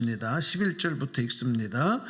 11절부터 읽습니다.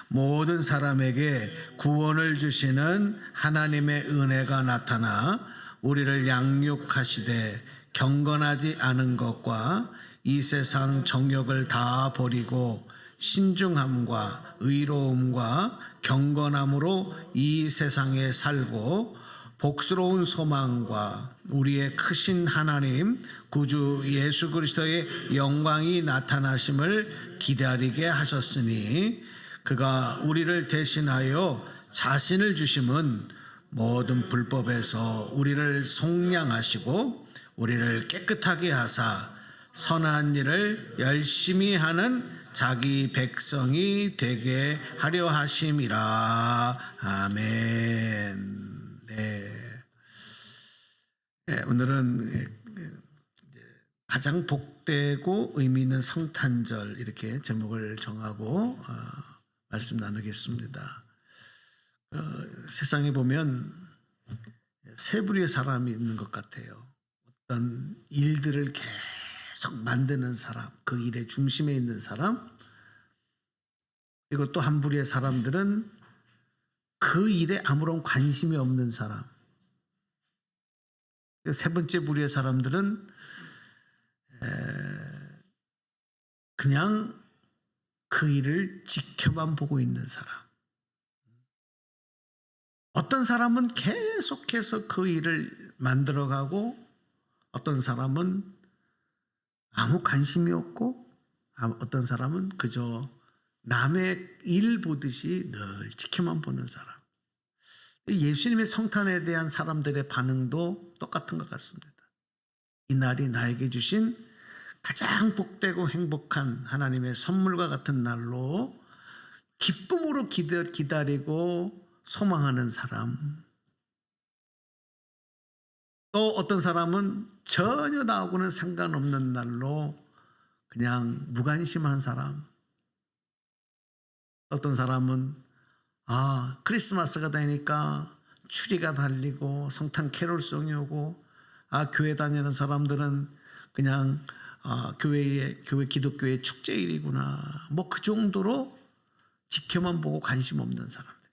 모든 사람에게 구원을 주시는 하나님의 은혜가 나타나 우리를 양육하시되 경건하지 않은 것과 이 세상 정욕을 다 버리고 신중함과 의로움과 경건함으로 이 세상에 살고 복스러운 소망과 우리의 크신 하나님 구주 예수 그리스도의 영광이 나타나심을 기다리게 하셨으니 그가 우리를 대신하여 자신을 주심은 모든 불법에서 우리를 속량하시고 우리를 깨끗하게 하사 선한 일을 열심히 하는 자기 백성이 되게 하려 하심이라. 아멘. 네, 오늘은 가장 복되고 의미 있는 성탄절 이렇게 제목을 정하고 말씀 나누겠습니다. 세상에 보면 세 부류의 사람이 있는 것 같아요. 어떤 일들을 계속 만드는 사람, 그 일의 중심에 있는 사람, 그리고 또 한 부류의 사람들은 그 일에 아무런 관심이 없는 사람. 세 번째 부류의 사람들은 그냥 그 일을 지켜만 보고 있는 사람. 어떤 사람은 계속해서 그 일을 만들어가고 어떤 사람은 아무 관심이 없고 어떤 사람은 그저 남의 일 보듯이 늘 지켜만 보는 사람. 예수님의 성탄에 대한 사람들의 반응도 똑같은 것 같습니다. 이 날이 나에게 주신 가장 복되고 행복한 하나님의 선물과 같은 날로 기쁨으로 기다리고 소망하는 사람. 또 어떤 사람은 전혀 나하고는 상관없는 날로 그냥 무관심한 사람. 어떤 사람은 크리스마스가 되니까 추리가 달리고 성탄 캐롤송이 오고 교회 다니는 사람들은 그냥 교회 기독교의 축제일이구나. 뭐 그 정도로 지켜만 보고 관심 없는 사람들.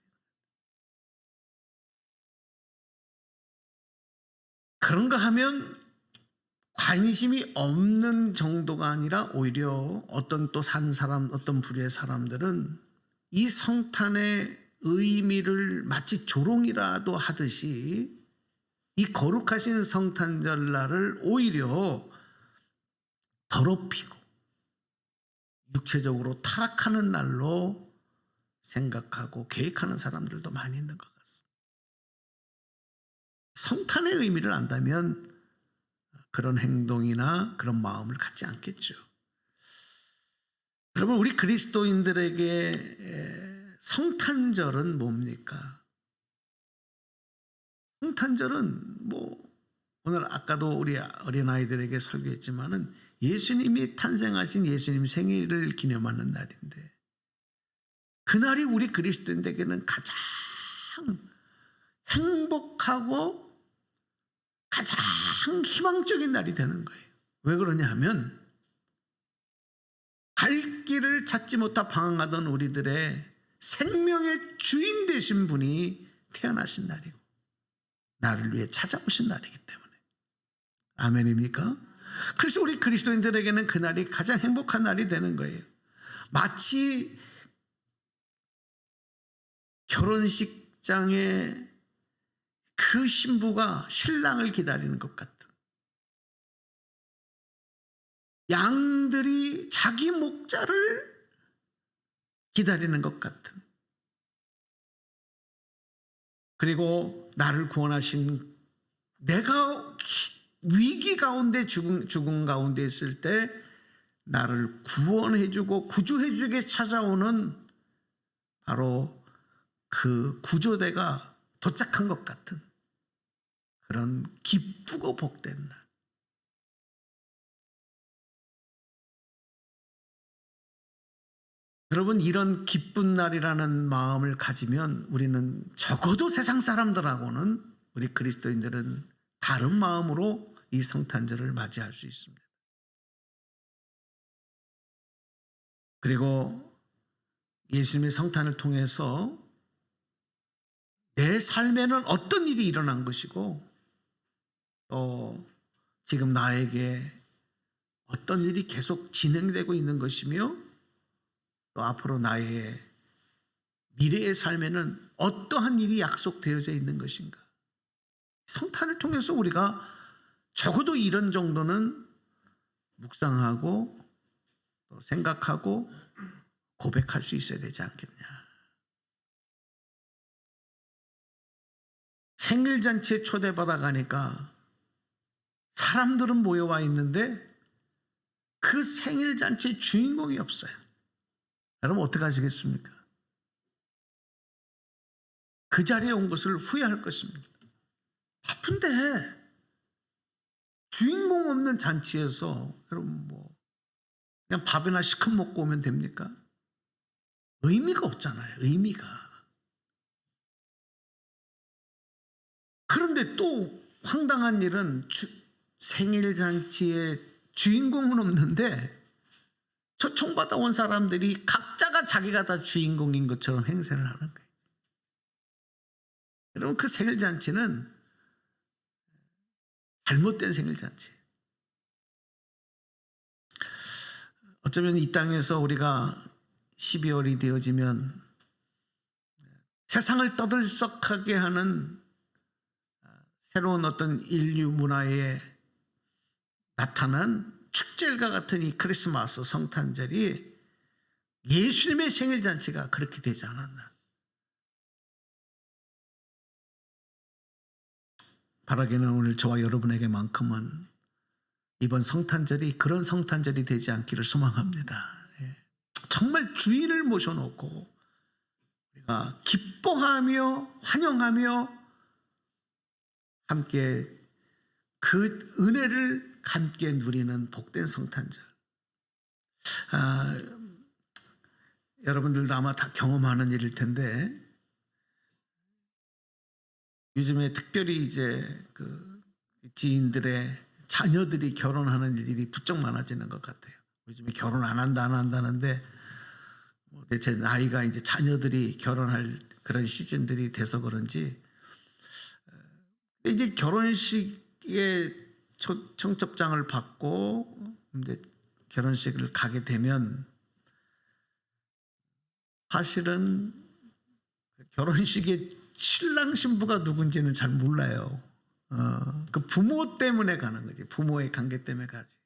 그런가 하면 관심이 없는 정도가 아니라 오히려 어떤 또 산 사람, 어떤 부류의 사람들은 이 성탄의 의미를 마치 조롱이라도 하듯이 이 거룩하신 성탄절날을 오히려 더럽히고 육체적으로 타락하는 날로 생각하고 계획하는 사람들도 많이 있는 것 같습니다. 성탄의 의미를 안다면 그런 행동이나 그런 마음을 갖지 않겠죠. 여러분, 우리 그리스도인들에게 성탄절은 뭡니까? 성탄절은 오늘 아까도 우리 어린아이들에게 설교했지만은 예수님이 탄생하신 예수님 생일을 기념하는 날인데 그날이 우리 그리스도인들에게는 가장 행복하고 가장 희망적인 날이 되는 거예요. 왜 그러냐 하면 갈 길을 찾지 못하 방황하던 우리들의 생명의 주인 되신 분이 태어나신 날이고 나를 위해 찾아오신 날이기 때문에. 아멘입니까? 그래서 우리 그리스도인들에게는 그날이 가장 행복한 날이 되는 거예요. 마치 결혼식장에 그 신부가 신랑을 기다리는 것 같은, 양들이 자기 목자를 기다리는 것 같은, 그리고 나를 구원하신, 내가 위기 가운데 죽음 가운데 있을 때 나를 구원해주고 구조해주게 찾아오는 바로 그 구조대가 도착한 것 같은 그런 기쁘고 복된 날. 여러분, 이런 기쁜 날이라는 마음을 가지면 우리는 적어도 세상 사람들하고는, 우리 그리스도인들은 다른 마음으로 이 성탄절을 맞이할 수 있습니다. 그리고 예수님의 성탄을 통해서 내 삶에는 어떤 일이 일어난 것이고 또 지금 나에게 어떤 일이 계속 진행되고 있는 것이며 또 앞으로 나의 미래의 삶에는 어떠한 일이 약속되어져 있는 것인가. 성탄을 통해서 우리가 적어도 이런 정도는 묵상하고 또 생각하고 고백할 수 있어야 되지 않겠냐. 생일잔치에 초대받아 가니까 사람들은 모여와 있는데 그 생일잔치의 주인공이 없어요. 여러분 어떻게 하시겠습니까? 그 자리에 온 것을 후회할 것입니다. 바쁜데 주인공 없는 잔치에서 여러분 뭐 그냥 밥이나 시큼 먹고 오면 됩니까? 의미가 없잖아요. 의미가. 그런데 또 황당한 일은 생일잔치에 주인공은 없는데 초청받아 온 사람들이 각자가 자기가 다 주인공인 것처럼 행세를 하는 거예요. 여러분 그 생일잔치는 잘못된 생일잔치. 어쩌면 이 땅에서 우리가 12월이 되어지면 세상을 떠들썩하게 하는 새로운 어떤 인류 문화에 나타난 축제일과 같은 이 크리스마스 성탄절이 예수님의 생일잔치가 그렇게 되지 않았나. 바라기는 오늘 저와 여러분에게만큼은 이번 성탄절이 그런 성탄절이 되지 않기를 소망합니다. 정말 주인을 모셔놓고 우리가 기뻐하며 환영하며 함께 그 은혜를 함께 누리는 복된 성탄절. 여러분들도 아마 다 경험하는 일일 텐데 요즘에 특별히 이제 그 지인들의 자녀들이 결혼하는 일이 부쩍 많아지는 것 같아요. 요즘에 결혼 안 한다는데 제 나이가 이제 자녀들이 결혼할 그런 시즌들이 돼서 그런지 이제 결혼식에 청첩장을 받고 이제 결혼식을 가게 되면 사실은 결혼식에 신랑 신부가 누군지는 잘 몰라요. 그 부모 때문에 가는 거지. 부모의 관계 때문에 가지.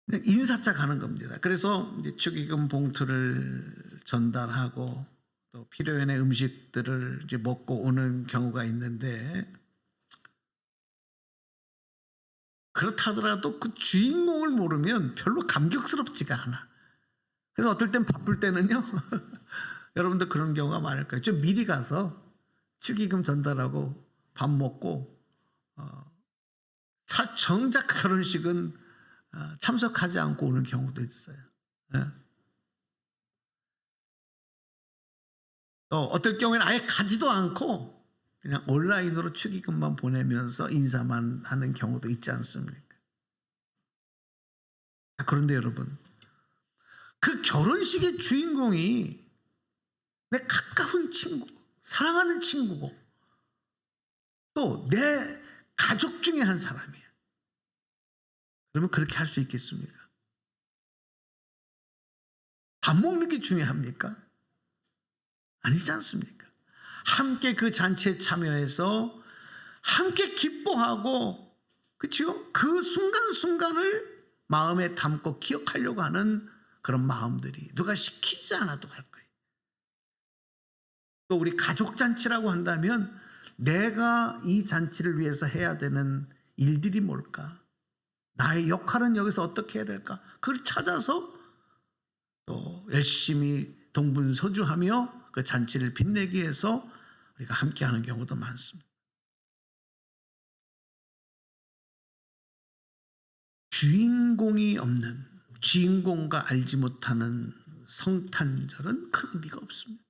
그냥 인사차 가는 겁니다. 그래서 이제 축의금 봉투를 전달하고 또 필요한 음식들을 이제 먹고 오는 경우가 있는데 그렇다더라도 그 주인공을 모르면 별로 감격스럽지가 않아. 그래서 어떨 땐 바쁠 때는요. 여러분도 그런 경우가 많을 거예요. 좀 미리 가서 축의금 전달하고 밥 먹고 정작 결혼식은 참석하지 않고 오는 경우도 있어요. 또 어떨 경우에는 아예 가지도 않고 그냥 온라인으로 축의금만 보내면서 인사만 하는 경우도 있지 않습니까? 그런데 여러분 그 결혼식의 주인공이 내 가까운 친구, 사랑하는 친구고 또 내 가족 중에 한 사람이에요. 그러면 그렇게 할 수 있겠습니까? 밥 먹는 게 중요합니까? 아니지 않습니까? 함께 그 잔치에 참여해서 함께 기뻐하고 그렇죠? 그 순간순간을 마음에 담고 기억하려고 하는 그런 마음들이 누가 시키지 않아도 할 거예요. 또 우리 가족 잔치라고 한다면 내가 이 잔치를 위해서 해야 되는 일들이 뭘까? 나의 역할은 여기서 어떻게 해야 될까? 그걸 찾아서 또 열심히 동분서주하며 그 잔치를 빛내기 위해서 우리가 함께하는 경우도 많습니다. 주인공이 없는, 주인공과 알지 못하는 성탄절은 큰 의미가 없습니다.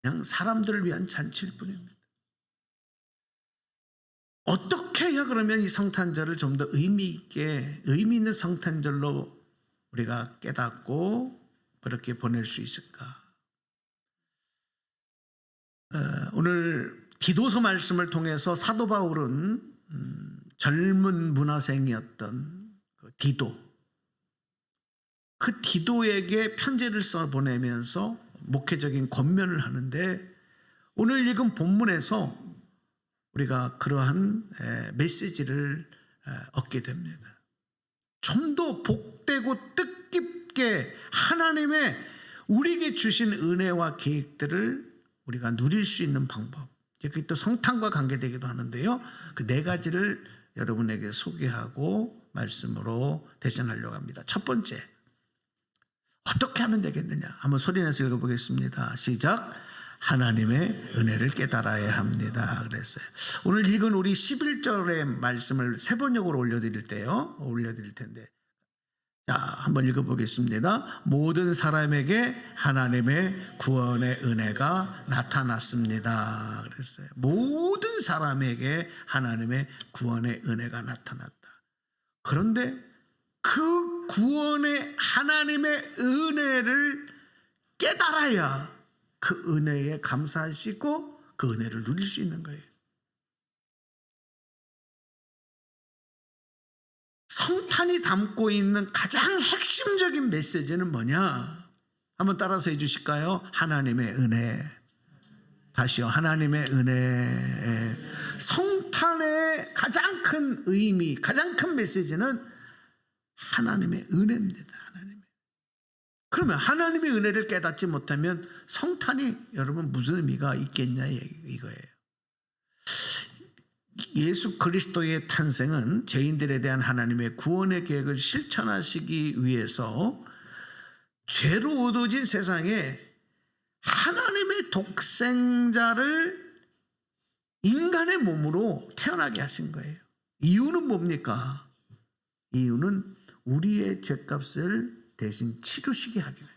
그냥 사람들을 위한 잔치일 뿐입니다. 어떻게 해야 그러면 이 성탄절을 좀 더 의미 있는 성탄절로 우리가 깨닫고 그렇게 보낼 수 있을까? 오늘 기도서 말씀을 통해서 사도 바울은 젊은 문화생이었던 그 디도에게 편지를 써 보내면서 목회적인 권면을 하는데, 오늘 읽은 본문에서 우리가 그러한 메시지를 얻게 됩니다. 좀 더 복되고 뜻깊게 하나님의 우리에게 주신 은혜와 계획들을 우리가 누릴 수 있는 방법, 그게 또 성탄과 관계되기도 하는데요. 그 네 가지를 여러분에게 소개하고 말씀으로 대신하려고 합니다. 첫 번째, 어떻게 하면 되겠느냐? 한번 소리내서 읽어보겠습니다. 시작. 하나님의 은혜를 깨달아야 합니다. 그랬어요. 오늘 읽은 우리 11절의 말씀을 세 번역으로 올려드릴 텐데, 자, 한번 읽어보겠습니다. 모든 사람에게 하나님의 구원의 은혜가 나타났습니다. 그랬어요. 모든 사람에게 하나님의 구원의 은혜가 나타났다. 그런데 그 구원의 하나님의 은혜를 깨달아야 그 은혜에 감사할 수 있고 그 은혜를 누릴 수 있는 거예요. 성탄이 담고 있는 가장 핵심적인 메시지는 뭐냐? 한번 따라서 해주실까요? 하나님의 은혜. 다시요. 하나님의 은혜. 성탄의 가장 큰 의미, 가장 큰 메시지는 하나님의 은혜입니다. 그러면 하나님의 은혜를 깨닫지 못하면 성탄이 여러분 무슨 의미가 있겠냐 이거예요. 예수 그리스도의 탄생은 죄인들에 대한 하나님의 구원의 계획을 실천하시기 위해서 죄로 얻어진 세상에 하나님의 독생자를 인간의 몸으로 태어나게 하신 거예요. 이유는 뭡니까? 이유는 우리의 죄값을 대신 치르시게 하기 위해,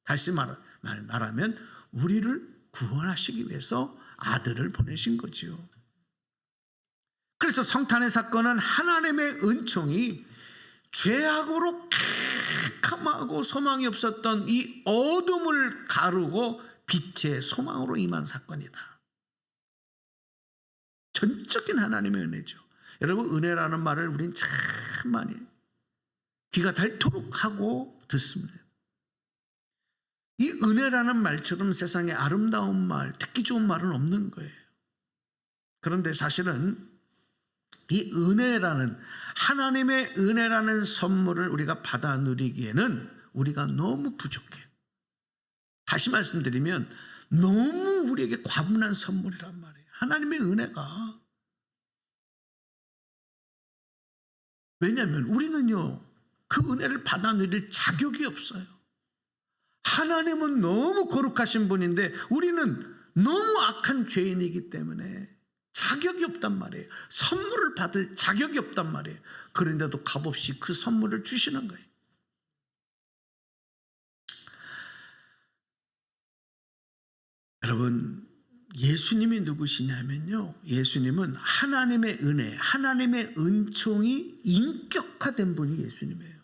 다시 말하면 우리를 구원하시기 위해서 아들을 보내신 거지요. 그래서 성탄의 사건은 하나님의 은총이 죄악으로 캄캄하고 소망이 없었던 이 어둠을 가르고 빛의 소망으로 임한 사건이다. 전적인 하나님의 은혜죠. 여러분, 은혜라는 말을 우린 참 많이 귀가 닳도록 하고 듣습니다. 이 은혜라는 말처럼 세상에 아름다운 말, 듣기 좋은 말은 없는 거예요. 그런데 사실은 이 은혜라는, 하나님의 은혜라는 선물을 우리가 받아 누리기에는 우리가 너무 부족해. 다시 말씀드리면 너무 우리에게 과분한 선물이란 말이에요. 하나님의 은혜가. 왜냐하면 우리는요, 그 은혜를 받아 누릴 자격이 없어요. 하나님은 너무 거룩하신 분인데 우리는 너무 악한 죄인이기 때문에 자격이 없단 말이에요. 선물을 받을 자격이 없단 말이에요. 그런데도 값없이 그 선물을 주시는 거예요. 여러분, 예수님이 누구시냐면요, 예수님은 하나님의 은혜, 하나님의 은총이 인격화된 분이 예수님이에요.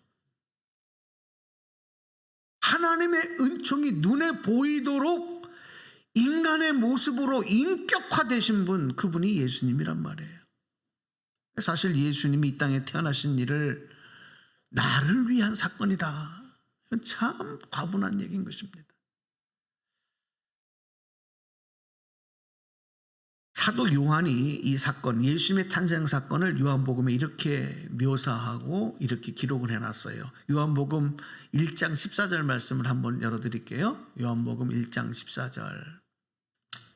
하나님의 은총이 눈에 보이도록 인간의 모습으로 인격화되신 분, 그분이 예수님이란 말이에요. 사실 예수님이 이 땅에 태어나신 일을 나를 위한 사건이다. 이건 참 과분한 얘기인 것입니다. 사도 요한이 이 사건, 예수님의 탄생 사건을 요한복음에 이렇게 묘사하고 이렇게 기록을 해놨어요. 요한복음 1장 14절 말씀을 한번 열어드릴게요. 요한복음 1장 14절.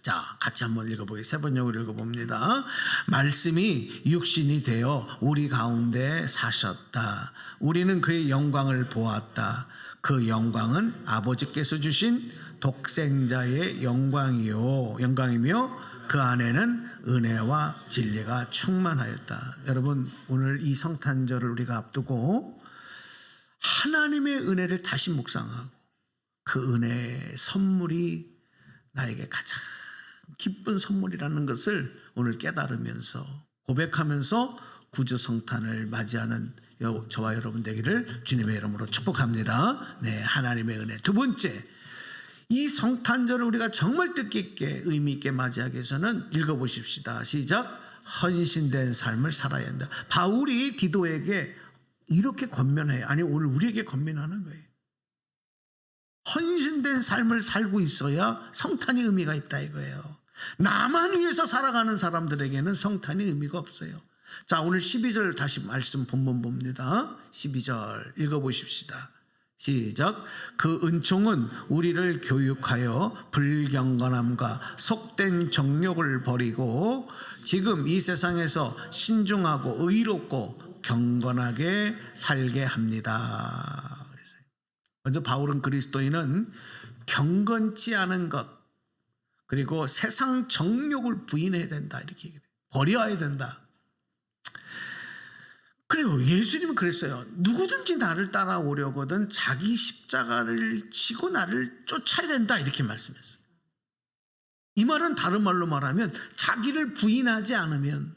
자, 같이 한번 읽어보겠습니다. 세 번역으로 읽어봅니다. 말씀이 육신이 되어 우리 가운데 사셨다. 우리는 그의 영광을 보았다. 그 영광은 아버지께서 주신 독생자의 영광이며 그 안에는 은혜와 진리가 충만하였다. 여러분, 오늘 이 성탄절을 우리가 앞두고 하나님의 은혜를 다시 묵상하고 그 은혜의 선물이 나에게 가장 기쁜 선물이라는 것을 오늘 깨달으면서 고백하면서 구주 성탄을 맞이하는 저와 여러분 되기를 주님의 이름으로 축복합니다. 네, 하나님의 은혜. 두 번째, 이 성탄절을 우리가 정말 뜻깊게 의미 있게 맞이하기 위해서는 읽어보십시다. 시작. 헌신된 삶을 살아야 한다. 바울이 디도에게 이렇게 권면해요. 아니, 오늘 우리에게 권면하는 거예요. 헌신된 삶을 살고 있어야 성탄이 의미가 있다 이거예요. 나만 위해서 살아가는 사람들에게는 성탄이 의미가 없어요. 자, 오늘 12절 다시 말씀 본문 봅니다. 12절 읽어보십시다. 시작. 그 은총은 우리를 교육하여 불경건함과 속된 정욕을 버리고 지금 이 세상에서 신중하고 의롭고 경건하게 살게 합니다. 먼저 바울은 그리스도인은 경건치 않은 것 그리고 세상 정욕을 부인해야 된다 이렇게 얘기해요. 버려야 된다. 그리고 예수님은 그랬어요. 누구든지 나를 따라오려거든 자기 십자가를 지고 나를 쫓아야 된다 이렇게 말씀했어요. 이 말은 다른 말로 말하면 자기를 부인하지 않으면,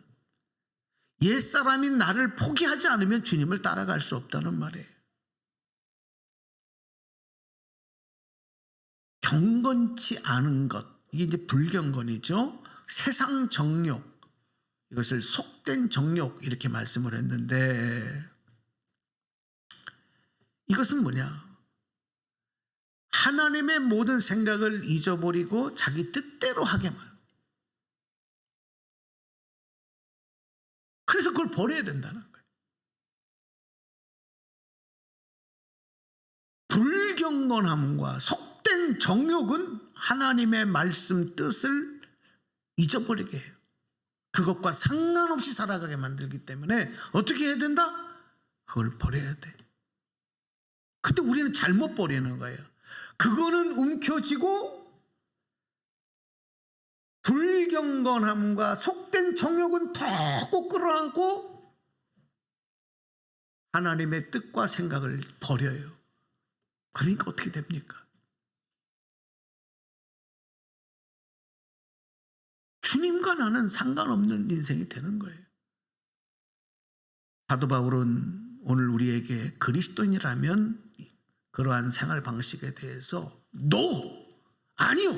옛사람인 나를 포기하지 않으면 주님을 따라갈 수 없다는 말이에요. 경건치 않은 것, 이게 이제 불경건이죠. 세상 정욕, 이것을 속된 정욕 이렇게 말씀을 했는데, 이것은 뭐냐? 하나님의 모든 생각을 잊어버리고 자기 뜻대로 하게만. 그래서 그걸 버려야 된다는 거예요. 불경건함과 속된 정욕은 하나님의 말씀 뜻을 잊어버리게 해요. 그것과 상관없이 살아가게 만들기 때문에 어떻게 해야 된다? 그걸 버려야 돼. 근데 우리는 잘못 버리는 거예요. 그거는 움켜쥐고 불경건함과 속된 정욕은 더 꼭 끌어안고 하나님의 뜻과 생각을 버려요. 그러니까 어떻게 됩니까? 주님과 나는 상관없는 인생이 되는 거예요. 사도 바울은 오늘 우리에게 그리스도인이라면 그러한 생활 방식에 대해서 NO! 아니요!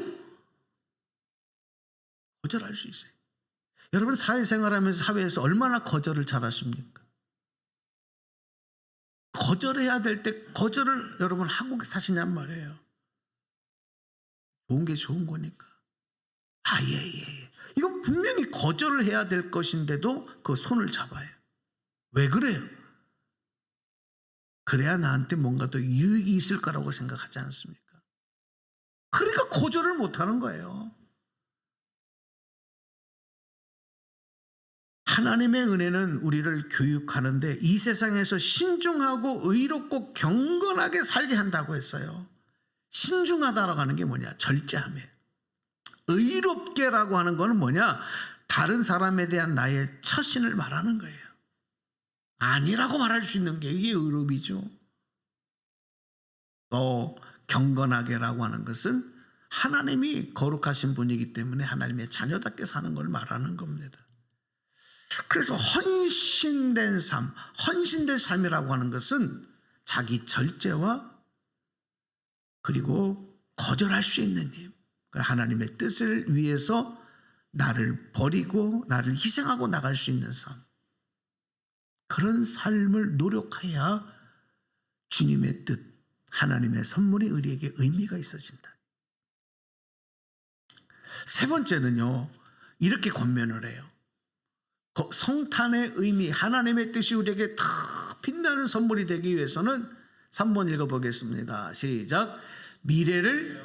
거절할 수 있어요. 여러분 사회생활하면서 사회에서 얼마나 거절을 잘하십니까? 거절해야 될 때 거절을 여러분 하고 사시냔 말이에요. 좋은 게 좋은 거니까. 예. 이건 분명히 거절을 해야 될 것인데도 그 손을 잡아요. 왜 그래요? 그래야 나한테 뭔가 더 유익이 있을 거라고 생각하지 않습니까? 그러니까 거절을 못하는 거예요. 하나님의 은혜는 우리를 교육하는데 이 세상에서 신중하고 의롭고 경건하게 살게 한다고 했어요. 신중하다라고 하는 게 뭐냐? 절제함이에요. 의롭게라고 하는 거는 뭐냐? 다른 사람에 대한 나의 처신을 말하는 거예요. 아니라고 말할 수 있는 게 이게 의롭이죠. 또 경건하게라고 하는 것은 하나님이 거룩하신 분이기 때문에 하나님의 자녀답게 사는 걸 말하는 겁니다. 그래서 헌신된 삶, 헌신된 삶이라고 하는 것은 자기 절제와 그리고 거절할 수 있는 힘, 하나님의 뜻을 위해서 나를 버리고 나를 희생하고 나갈 수 있는 삶, 그런 삶을 노력해야 주님의 뜻, 하나님의 선물이 우리에게 의미가 있어진다. 세 번째는요, 이렇게 권면을 해요. 성탄의 의미, 하나님의 뜻이 우리에게 다 빛나는 선물이 되기 위해서는 3번 읽어보겠습니다. 시작. 미래의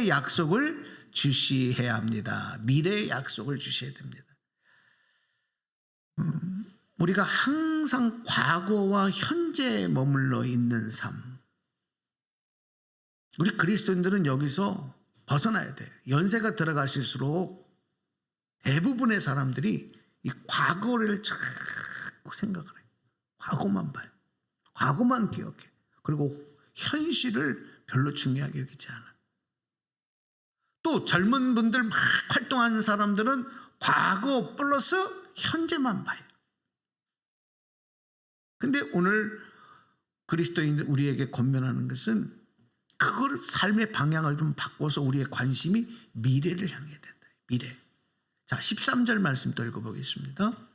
약속을 주시해야 합니다. 미래의 약속을 주셔야 됩니다. 우리가 항상 과거와 현재에 머물러 있는 삶. 우리 그리스도인들은 여기서 벗어나야 돼요. 연세가 들어가실수록 대부분의 사람들이 이 과거를 자꾸 생각을 해요. 과거만 봐요. 과거만 기억해. 그리고 현실을 별로 중요하게 여기지 않아. 또 젊은 분들 막 활동하는 사람들은 과거 플러스 현재만 봐요. 근데 오늘 그리스도인들 우리에게 권면하는 것은 그걸 삶의 방향을 좀 바꿔서 우리의 관심이 미래를 향해야 된다. 미래. 자, 13절 말씀 또 읽어보겠습니다.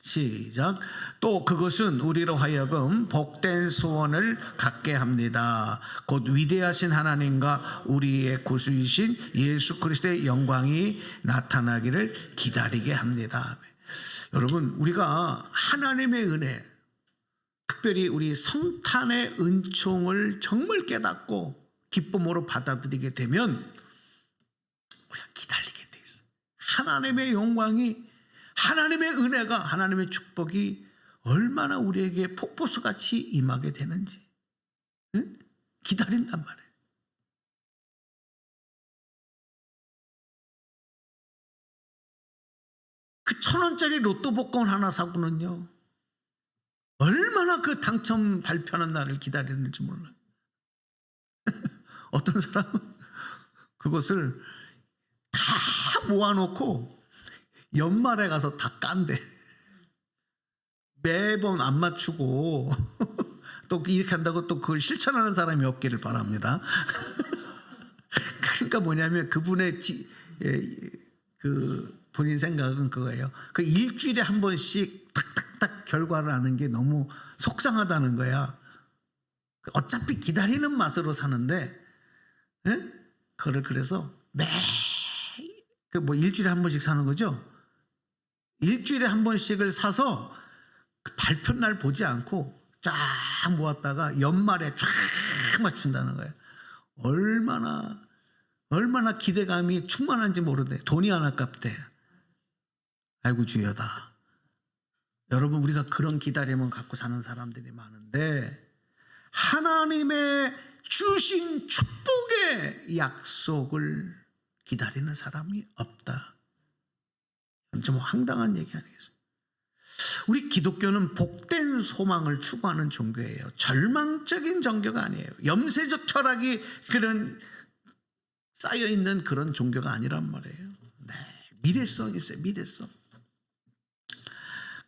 시작. 또 그것은 우리로 하여금 복된 소원을 갖게 합니다. 곧 위대하신 하나님과 우리의 구주이신 예수 그리스도의 영광이 나타나기를 기다리게 합니다. 여러분, 우리가 하나님의 은혜, 특별히 우리 성탄의 은총을 정말 깨닫고 기쁨으로 받아들이게 되면 우리가 기다리게 돼 있어요. 하나님의 영광이, 하나님의 은혜가, 하나님의 축복이 얼마나 우리에게 폭포수같이 임하게 되는지 기다린단 말이에요. 그 1,000원짜리 로또 복권 하나 사고는요, 얼마나 그 당첨 발표하는 날을 기다리는지 몰라요. 어떤 사람은 그것을 다 모아놓고 연말에 가서 다 깐대. 매번 안 맞추고 또 이렇게 한다고 또 그걸 실천하는 사람이 없기를 바랍니다. 그러니까 뭐냐면 그분의 그 본인 생각은 그거예요. 그 일주일에 한 번씩 탁탁탁 결과를 아는 게 너무 속상하다는 거야. 어차피 기다리는 맛으로 사는데, 그거를 그래서 매 그 뭐 일주일에 한 번씩 사는 거죠. 일주일에 한 번씩을 사서 그 발표날 보지 않고 쫙 모았다가 연말에 쫙 맞춘다는 거예요. 얼마나 기대감이 충만한지 모르대. 돈이 안 아깝대. 아이고 주여다. 여러분, 우리가 그런 기다림을 갖고 사는 사람들이 많은데 하나님의 주신 축복의 약속을 기다리는 사람이 없다. 좀 황당한 얘기 아니겠어요? 우리 기독교는 복된 소망을 추구하는 종교예요. 절망적인 종교가 아니에요. 염세적 철학이 그런 쌓여있는 그런 종교가 아니란 말이에요. 네, 미래성이 있어요. 미래성.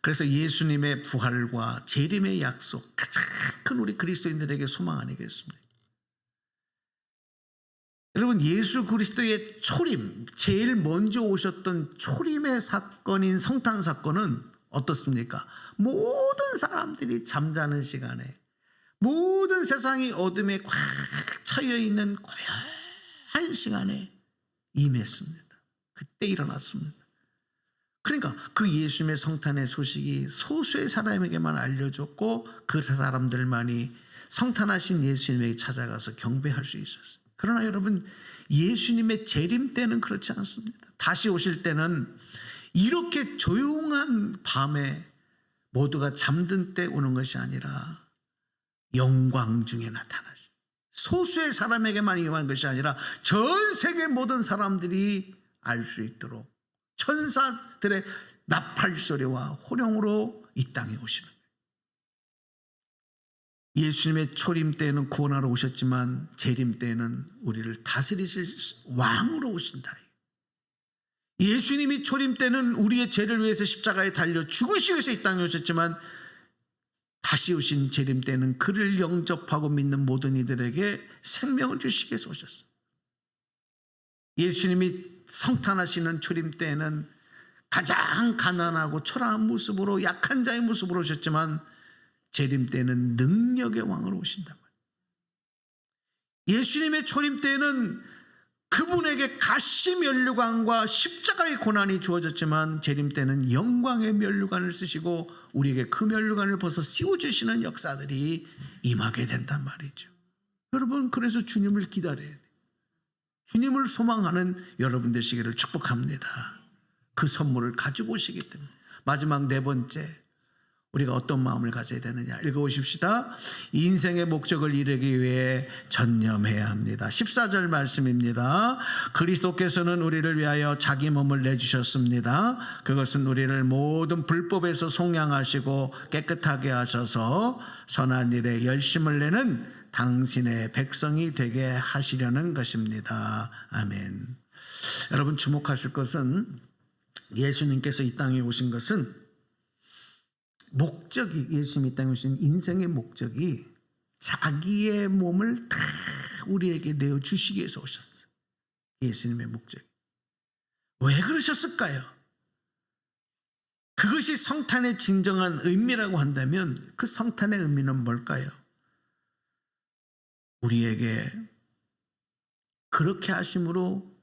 그래서 예수님의 부활과 재림의 약속, 가장 큰 우리 그리스도인들에게 소망 아니겠습니까? 여러분, 예수 그리스도의 초림, 제일 먼저 오셨던 초림의 사건인 성탄 사건은 어떻습니까? 모든 사람들이 잠자는 시간에, 모든 세상이 어둠에 꽉 차여있는 고요한 시간에 임했습니다. 그때 일어났습니다. 그러니까 그 예수님의 성탄의 소식이 소수의 사람에게만 알려졌고 그 사람들만이 성탄하신 예수님에게 찾아가서 경배할 수 있었어요. 그러나 여러분, 예수님의 재림 때는 그렇지 않습니다. 다시 오실 때는 이렇게 조용한 밤에 모두가 잠든 때 오는 것이 아니라 영광 중에 나타나시, 소수의 사람에게만 임한 것이 아니라 전 세계 모든 사람들이 알 수 있도록 천사들의 나팔소리와 호령으로 이 땅에 오시는 거예요. 예수님의 초림 때에는 구원하러 오셨지만 재림 때에는 우리를 다스리실 왕으로 오신다. 예수님이 초림 때는 우리의 죄를 위해서 십자가에 달려 죽으시기 위해서 이 땅에 오셨지만 다시 오신 재림 때는 그를 영접하고 믿는 모든 이들에게 생명을 주시기 위해서 오셨어요. 예수님이 성탄하시는 초림 때에는 가장 가난하고 초라한 모습으로, 약한 자의 모습으로 오셨지만 재림 때는 능력의 왕으로 오신다. 예수님의 초림 때에는 그분에게 가시 면류관과 십자가의 고난이 주어졌지만 재림 때는 영광의 면류관을 쓰시고 우리에게 그 면류관을 벗어 씌워주시는 역사들이 임하게 된단 말이죠. 여러분, 그래서 주님을 기다려야 돼요. 주님을 소망하는 여러분 되시기를 축복합니다. 그 선물을 가지고 오시기 때문에. 마지막 네 번째, 우리가 어떤 마음을 가져야 되느냐 읽어보십시다. 인생의 목적을 이루기 위해 전념해야 합니다. 14절 말씀입니다. 그리스도께서는 우리를 위하여 자기 몸을 내주셨습니다. 그것은 우리를 모든 불법에서 속량하시고 깨끗하게 하셔서 선한 일에 열심을 내는 당신의 백성이 되게 하시려는 것입니다. 아멘. 여러분, 주목하실 것은 예수님께서 이 땅에 오신 것은 목적이, 예수님이 이 땅에 오신 인생의 목적이 자기의 몸을 다 우리에게 내어주시기 위해서 오셨어요. 예수님의 목적. 왜 그러셨을까요? 그것이 성탄의 진정한 의미라고 한다면 그 성탄의 의미는 뭘까요? 우리에게 그렇게 하심으로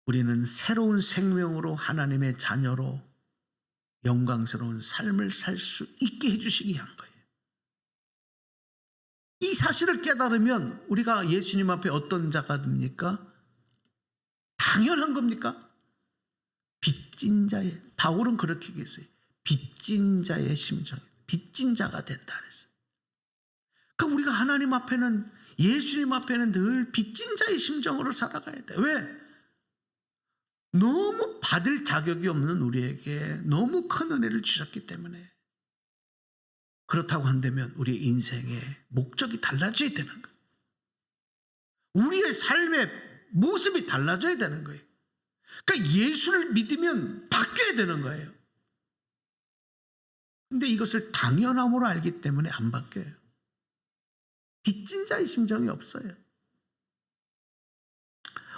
우리는 새로운 생명으로 하나님의 자녀로 영광스러운 삶을 살 수 있게 해주시기 위한 거예요. 이 사실을 깨달으면 우리가 예수님 앞에 어떤 자가 됩니까? 당연한 겁니까? 빚진 자의, 바울은 그렇게 얘기했어요. 빚진 자의 심정, 빚진 자가 된다 그랬어요. 그러니까 우리가 하나님 앞에는, 예수님 앞에는 늘 빚진 자의 심정으로 살아가야 돼. 왜? 너무 받을 자격이 없는 우리에게 너무 큰 은혜를 주셨기 때문에. 그렇다고 한다면 우리의 인생의 목적이 달라져야 되는 거예요. 우리의 삶의 모습이 달라져야 되는 거예요. 그러니까 예수를 믿으면 바뀌어야 되는 거예요. 근데 이것을 당연함으로 알기 때문에 안 바뀌어요. 빚진 자의 심정이 없어요.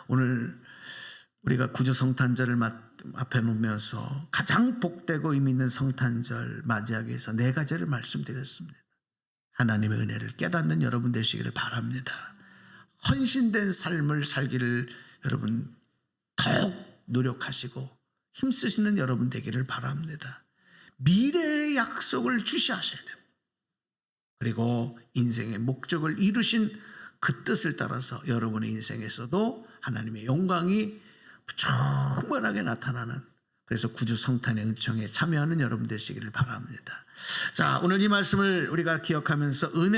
오늘 우리가 구주 성탄절을 앞에 놓으면서 가장 복되고 의미 있는 성탄절 맞이하기 위해서 4가지를 말씀드렸습니다. 하나님의 은혜를 깨닫는 여러분 되시기를 바랍니다. 헌신된 삶을 살기를 여러분 더욱 노력하시고 힘쓰시는 여러분 되기를 바랍니다. 미래의 약속을 주시하셔야 됩니다. 그리고 인생의 목적을 이루신 그 뜻을 따라서 여러분의 인생에서도 하나님의 영광이 충만하게 나타나는, 그래서 구주 성탄의 은총에 참여하는 여러분 되시기를 바랍니다. 자, 오늘 이 말씀을 우리가 기억하면서 은혜